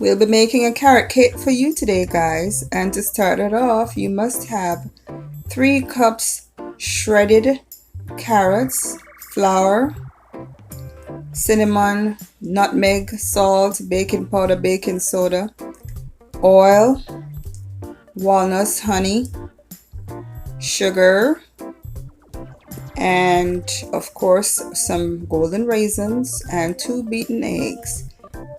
We'll be making a carrot cake for you today, guys. And to start it off, you must have 3 cups shredded carrots, flour, cinnamon, nutmeg, salt, baking powder, baking soda, oil, walnuts, honey, sugar, and of course some golden raisins and 2 beaten eggs.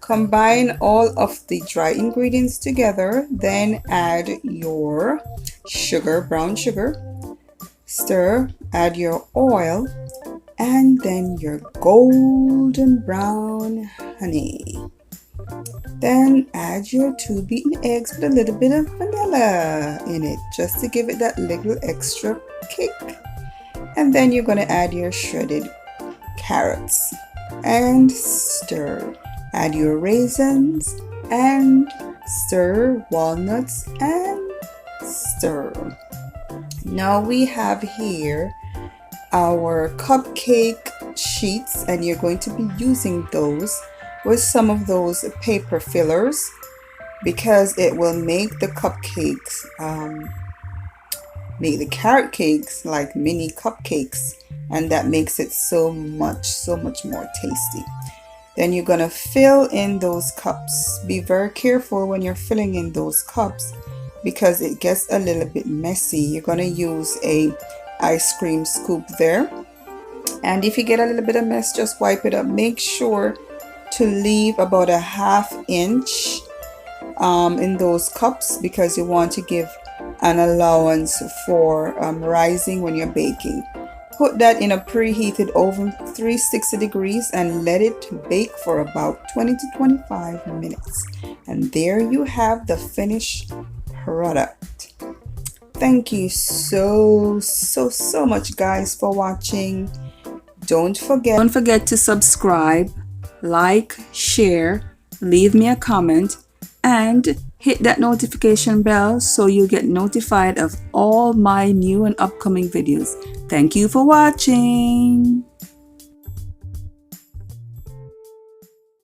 Combine all of the dry ingredients together, then add your sugar, brown sugar, stir, add your oil, and then your golden brown honey. Then add your 2 beaten eggs with a little bit of vanilla in it, just to give it that little extra kick. And then you're going to add your shredded carrots and stir. Add your raisins and stir, walnuts and stir. Now we have here our cupcake sheets, and you're going to be using those with some of those paper fillers because it will make the cupcakes, make the carrot cakes like mini cupcakes, and that makes it so much more tasty. Then you're gonna fill in those cups. Be very careful when you're filling in those cups because it gets a little bit messy. You're gonna use a ice cream scoop there, and if you get a little bit of mess, just wipe it up. Make sure to leave about a ½ inch in those cups because you want to give an allowance for rising when you're baking. Put that in a preheated oven 360 degrees and let it bake for about 20 to 25 minutes. And there you have the finished product. Thank you so much, guys, for watching. Don't forget to subscribe, like, share, leave me a comment, and hit that notification bell so you get notified of all my new and upcoming videos. Thank you for watching.